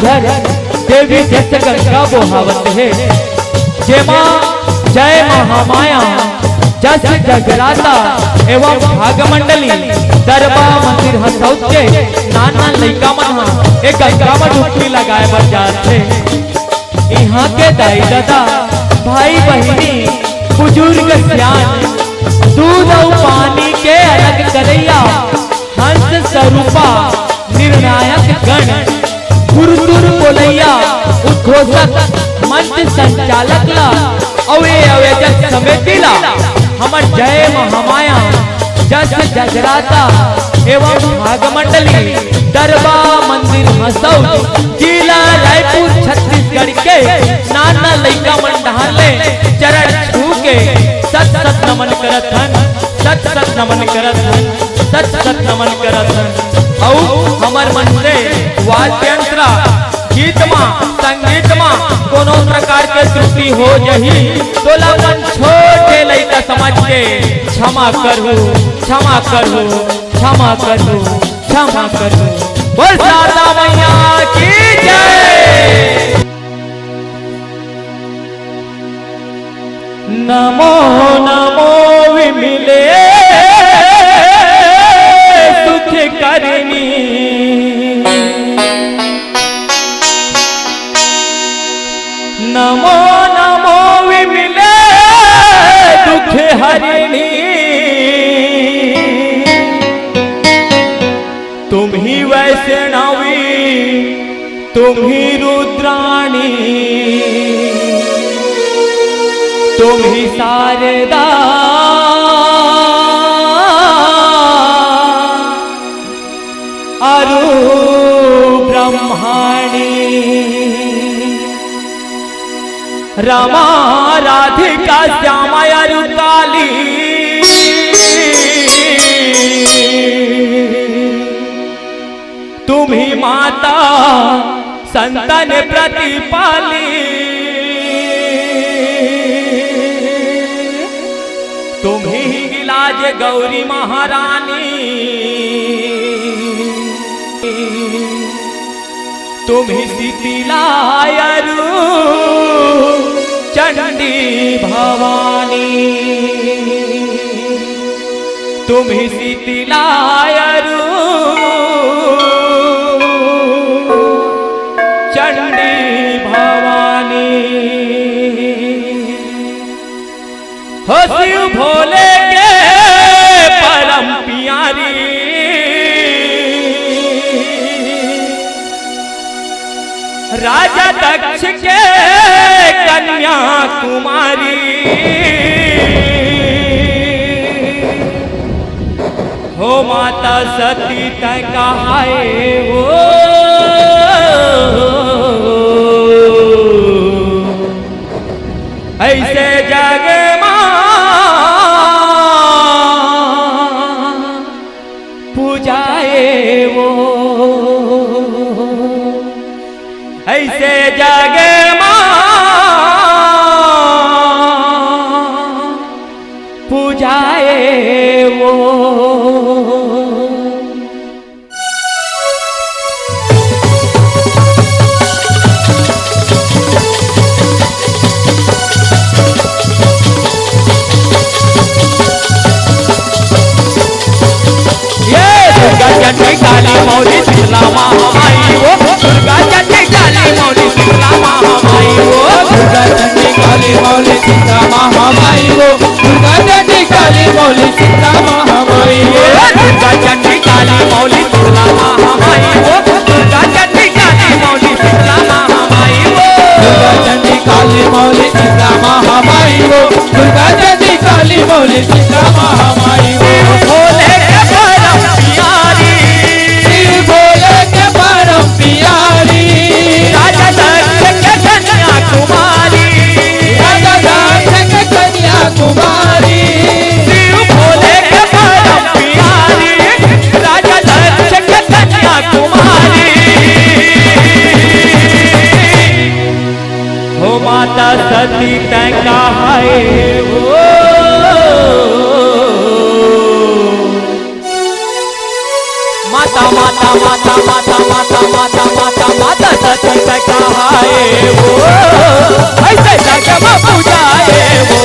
घर देवी जस गंगा बोहावत है। जेमा जय महामाया जस जगराता एवं भागमंडली दरबा मंदिर हसौत के नाना लइका मन एक गंगा में डुबकी लगाए बर जाते। यहाँ के दाई दादा भाई बहनी बुजुर्ग सियान दूध और पानी के अलग करैया हंस स्वरूपा निर्णायक गण गुरुदुर बोलैया उद्घोषक मंच संचालक ला अवे अवेजक समिति ला हमर जय महामाया जस जगराता एवं भागमंडली दरबा मंदिर हसौत जिला रायपुर छत्तीसगढ़ के नाना लइका मंडहार ले चरण छू के सत सत नमन करत हन, सत सत नमन करत हन, सत सत नमन करत हन। औ हमर मन से वाद्य यंत्र गीत मा संगीत मा कोनो प्रकार के त्रुटि हो जही तो मन छोटे लइका समझ के क्षमा करू, क्षमा करू, क्षमा करू, क्षमा करू। बोल शारदा मैया की जय। नमो नमो विमिले सुख करनी नमो नमो विमिले दुख हरिणी तुम ही वैष्णवी तुम ही रुद्राणी तुम ही शारदा अरु ब्रह्माणी रमा राधिका श्यामा अरु काली तुम ही माता संतन प्रतिपाली तुम ही इलाज गौरी महारानी तुम ही शीतलायरु चंडी भवानी तुम ही शीतलायरु चंडी भवानी हो शिव भोले के परम प्यारी राजा दक्ष के कन्या कुमारी हो माता सती तय कहाए वो ऐसे जग पूजाए वो ऐसे जग पूजाए वो जटी काली मौली शीतला महामाई वो दुर्गा जटी काली मौली शीतला महामाई वो दुर्गा जटी काली मौली शीतला महामाई वो दुर्गा जटी काली मौली शीतला महामाई वो दुर्गा जटी काली मौली शीतला महामाई वो दुर्गा जटी काली मौली शीतला महामाई वो दुर्गा जटी काली मौली शीतला महामाई वो दुर्गा जटी काली मौली शीतला महामाई वो भोले के परम प्यारी प्यारी राजा दक्ष के कन्या कुमारी राजा दक्ष के कन्या कुमारी शिव भोले के परम प्यारी राजा दक्ष के कन्या कुमारी हो माता सती तय कहाए वो माता माता माता माता माता माता माता माता सती तय कहाए वो ऐसे जग में पूजाए वो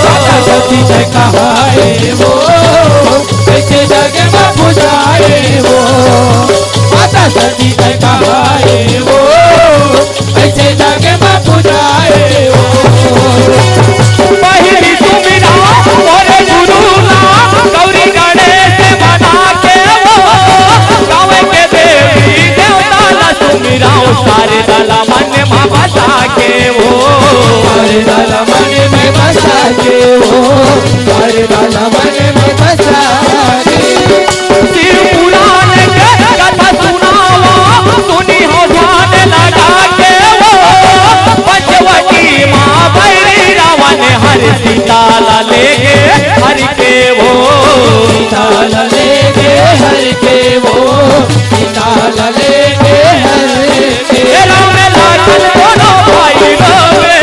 माता सती तय कहाए वो ऐसे जग में पूजाए वो माता सती तय कहाए वो ऐसे जग में पूजाए वो पहली सुमिरा और गुरु ना गौरी गणेश बना के वो गाँव के देवी देवता ला सुमिरा सारे दला मन में बसा के वो सारे दला मन में बसा के वो सारे दला मन में बसा के शिव पुराण के कथा सुनावा सुनी हो ध्यान लगा के वो पंचवटी माँ भैरी रावण हर सीता ला लेके हर के वो सीता लेके हर के वो सीता लेके हर के राम लखन दोनों भाई रोवे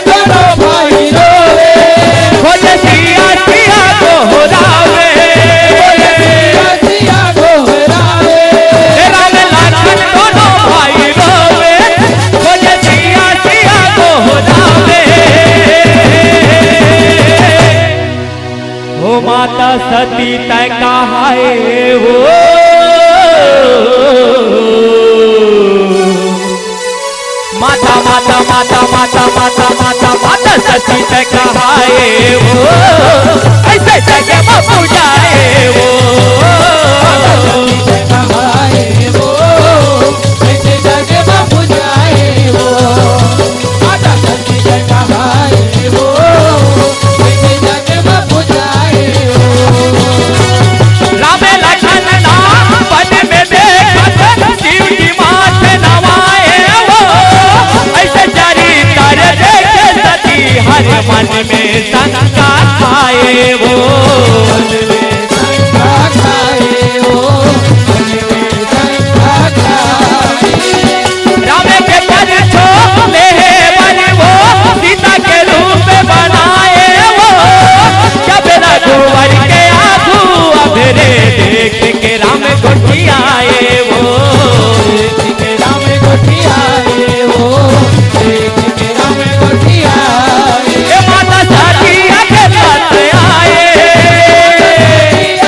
दोनों भाई रोवे खोज सिया सिया दोहरावे सिया दोहरावे राम लखन दोनों भाई रोवे खोज सिया सिया दोहरावे ओ माता सती तय कहाए वो माता माता माता माता माता माता माता सती तय कहाए वो ऐसे जगह में पूजाए वो कहाए वो ऐसे जग में पूजाए वो माता सती जय कहाए वो ऐसे जग में पूजाए वो राम लखन नाम वन में देखत शिव जी माथे नवाए वो ऐसे चरित्र देखे सती हर मन में शंका खाए वो मन में शंका खाए वो मन में शंका खाए राम के पर छोले वन वो सीता के रूप बनाए वो जब रघुवर के आंसू अधरे देख के राम गोठियाए वो देख के राम गोठियाए वो देख के राम गोठियाए ए माता सती अकेला आए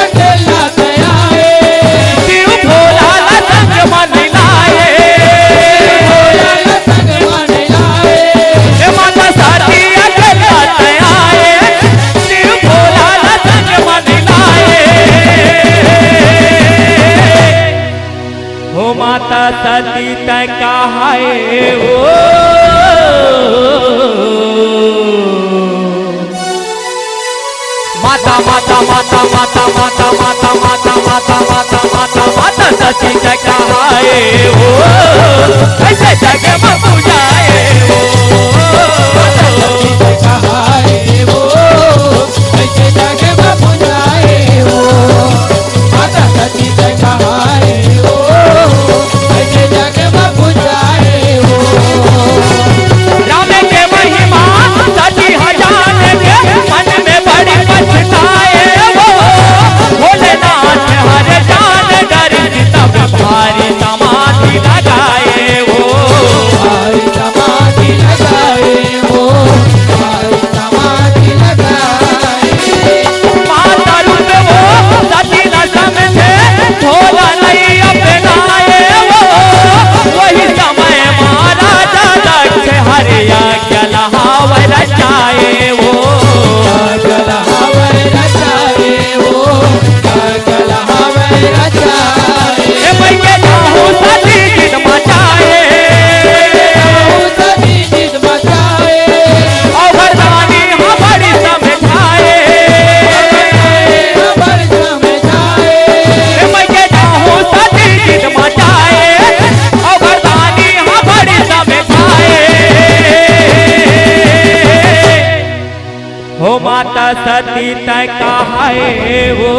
अकेला आए शिव भोला ला संग मन लाए भोला संग मन लाए ए माता सती अकेला आए शिव भोला ला संग मन लाए हो माता सती तय कहाए वो माता माता माता माता माता माता माता माता माता माता माता सती तय कहाए वो ऐसे जगह में पूजाए वो माता सती जय कहाए वो ऐसे जग में पूजाए वो माता सती जय कहाए वो ऐसे जग में पूजाए वो राम के महिमा सती हजार के मन में बड़ी पछताए वो भोलेनाथ हर जान डर तब भारी समाधि लगाए वो भाई समाधि लगाए वो भाई समाधि लगाए माता रूप वो सती न समझे भोला नहीं अपनाए वो वही समय महाराजा दक्ष हरिया गलहावर रचाए वो गलहावर रचाए वो गलहावर रचाए ए मैया जाहू सती जिद मचाए सती जिद मचाए और वरदानी हमारी समझाए खबर समझाए ए मैया जाहू सती जिद मचाए और वरदानी हमारी समझाए हो माता सती तय कहाए वो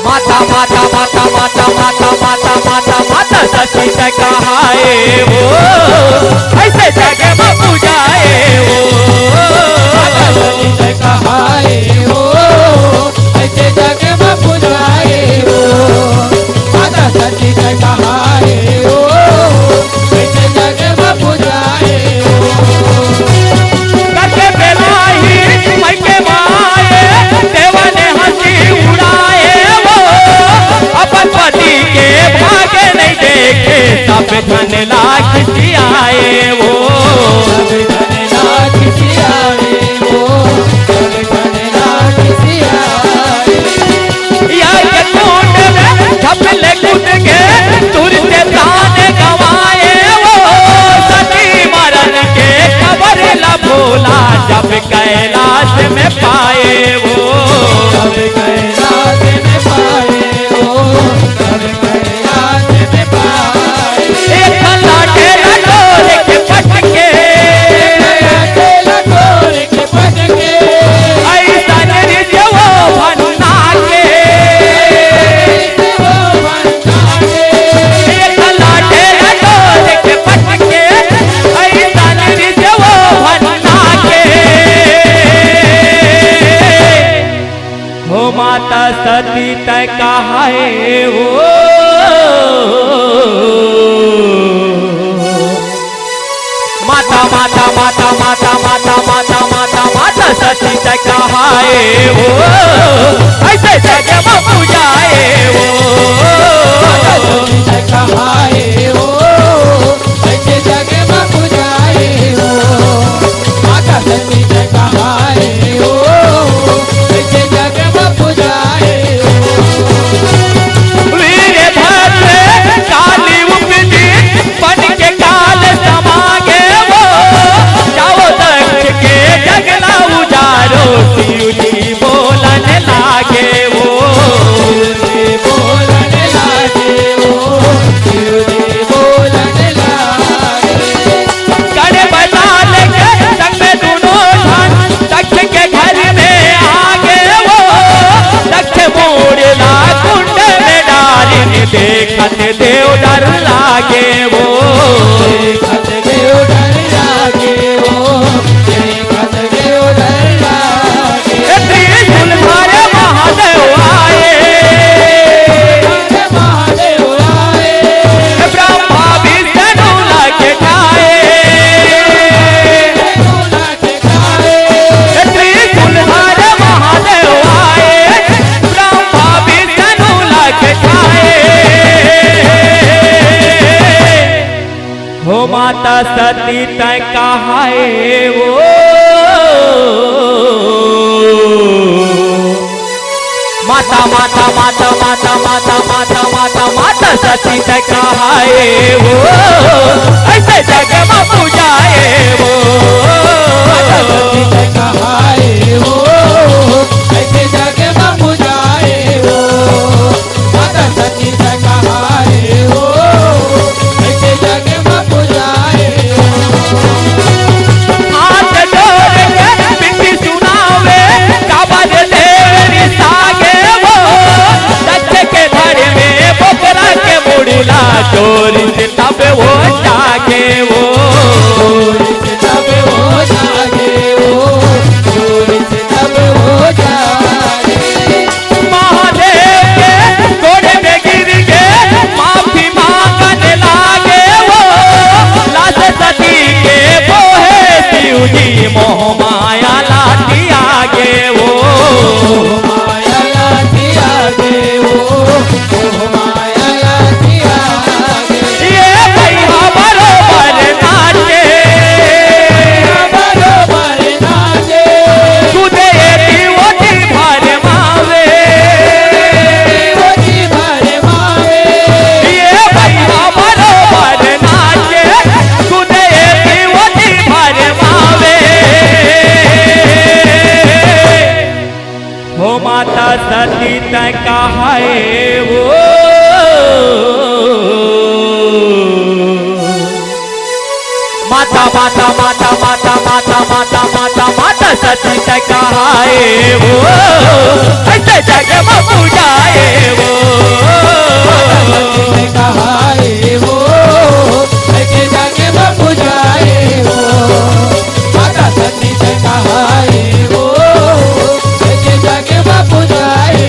माता माता माता माता माता माता माता माता सती तय कहाए वो ऐसे जगह में पूजाए वो माता सती जय कहाए वो ऐसे जग में पूजाए वो माता सती ने कहाए वो ऐसे जग में पूजाए वो करके बेलाही मई के माए देवा ने हंसी उड़ाए वो अपन पति के भागे नहीं देखे सब धन लाख आए वो सब धन लाख सियाए वो सब धन लाख सियाए यार के कुंड में झपले कूद के दूर से प्राण गवाए वो सती मरण के खबर ला भोला जब कैलाश में पाए वो सब कैलाश में पाए वो सब कैलाश में पाए एक लाटे लटोर के पटके लटोर के पटके ऐसा नृत्य वो भन्ना के वो बंदा के एक लाटे लटोर के पटके ऐसा नृत्य वो भन्ना के हो माता सती तय कहाए वो माता माता माता माता माता माता माता माता सती तय कहाए वो ऐसे जगह में पूजाए वो कहाए वो ऐसे जग में पूजाए वो माता सती ने कहाए वो ऐसे जग में पूजाए वो वीर भद्र काली उपजी बन के काल समागे वो जाओ दक्ष के जगला उजारो शिव जी बोलन लागे वो बोलने लागे वो शिव जी बोलने लागे कड़ बजाल के संग में दोनों धन दक्ष के घर में आगे वो दक्ष मोड़ला कुंड में डारिन देखत देव डर लागे वो देखत देव डर लागे वो देखत देव डर लागे त्रिशूल धारे महादेव आए महादेव आए ब्रह्मा विष्णु लाके ठाए त्रिशूल धारे महादेव आए ब्रह्मा विष्णु लाके ठाए हो माता सती तय कहाए वो माता माता माता माता माता माता माता माता सती तय कहाए वो ऐसे जगह में पूजाए वो कहाए वो ऐसे जग में पूजाए वो माता सती ने कहाए वो ऐसे जग में पूजाए हाथ जोड़ के बिनती सुनावे काबज देवरी सागे वो दक्ष के घर में बोकरा के मुड़ला चोरी से तब वो जागे वो चोरी से तब हो जागे वो चोरी से तब हो जागे महादेव के घोड़े में गिर के माफी मांगने लागे वो लाश सती के बोहे शिव जी मोह माया लाठी आगे वो माया लाठी आगे वो माया लाठी आगे ये भैया बरोबर नाचे बरोबर नाचे सुधे ओटी भर मावे वो जी भर मावे ये भैया बरोबर नाचे सुधे ओटी भर मावे हो माता सती तय कहाए वो माता माता माता माता माता माता माता माता सती तय कहाए वो ऐसे जगह में पूजाए वो कहाए वो ऐसे जग में पूजाए वो माता सती ने कहाए वो ऐसे जग में पूजाए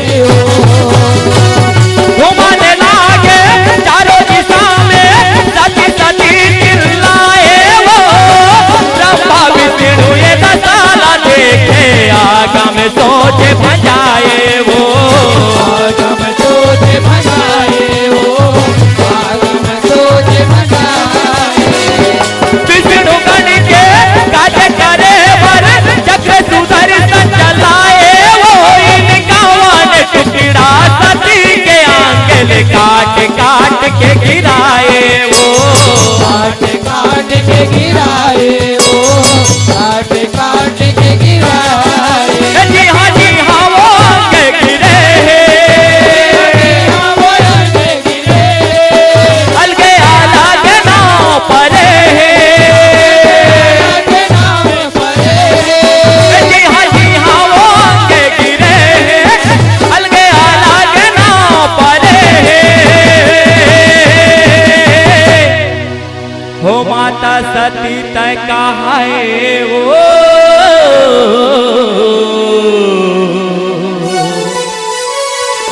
हो माता सती तय कहाए वो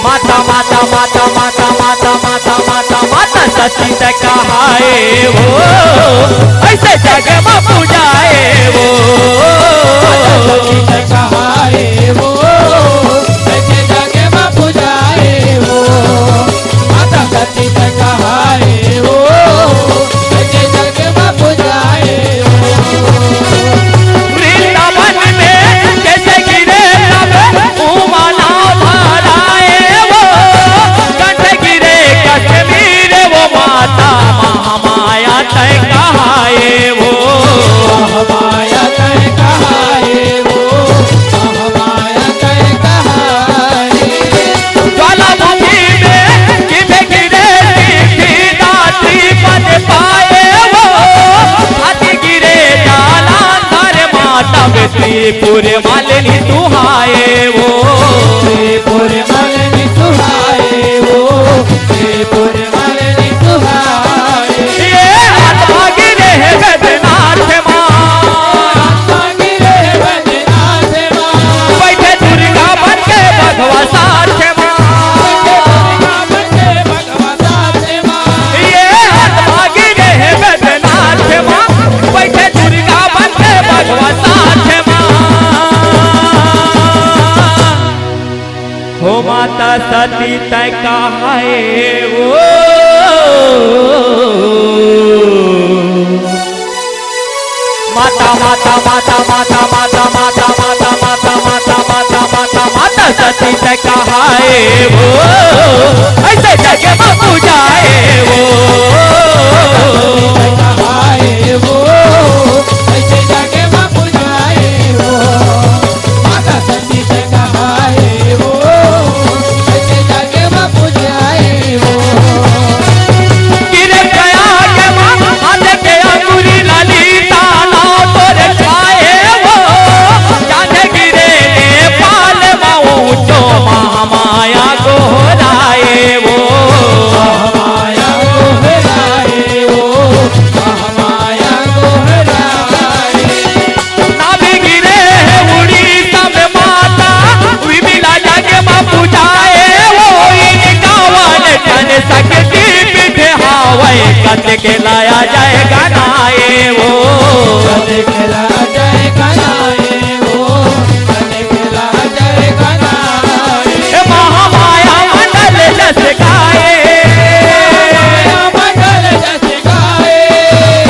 माता माता माता माता माता माता माता माता सती तय कहाए वो ऐसे जग में पूजाए वो सती तय कहाए वो ऐसे जग में पूजाए वो माता सती तय कहाए वो ऐसे जग में पूजाए वो वृंदावन में कैसे गिरे तब उमाला भराए वो कंठ गिरे कश्मीर वो माता महामाया तय कहाए वो महामाया तय कहाए वो महामाया तय कहाए ज्वालामुखी में गिरे गिरे दात्री पद पाए वो हाथी गिरे जालांधर माता त्रिपुर मालिनी दुहाए वो त्रिपुर मालिनी सुहाए वो त्रिपुर मालिनी सुहाए ये आत्मा गिरे है वेदनाथ माँ गिरे वैद्यनाथ माँ बैठे दुर्गा बन के भगवा साथ माँ ये आत्मा गिरे है वेदनाथ माँ बैठे दुर्गा बन के भगवा साथ माँ हो माता सती तय कहाए वो माता माता माता माता माता माता माता माता माता माता माता माता सती तय कहाए वो ऐसे जग में पूजाए वो कहाए वो ऐसे जग में पूजाए वो माता सती तय कहाए वो ऐसे जग में पूजाए वो गिरे प्रयाग माँ हाथ के अंगुरी ललिता नाव तोर खाए वो जाने गिरे नेपाल माँ ऊंचो महामाया गोहराए वो महामाया गोहराए वो महामाया गोहराए नाभि गिरे उड़ीसा में माता विमिला जग में पूजाए वो इनकावन टन शक्ति पीठ हावै कत के लाया जाए गनाए वो कदे केला जय कनाए वो कदे केला जय कनाए हे महामाया मंडल जस गाए माया मंडल जस गाए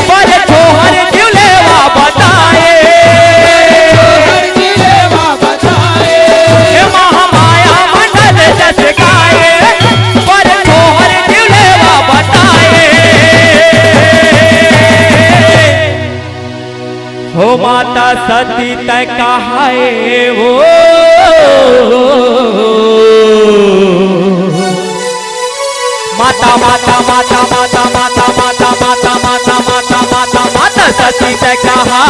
पर छोहर झुलेवा बताए हर जिले वा बताए हे महामाया मंडल जस गाए पर छोहर झुलेवा बताए हो माता सती तय कहाए वो माता माता माता माता माता माता माता माता माता माता माता सती तय कहाए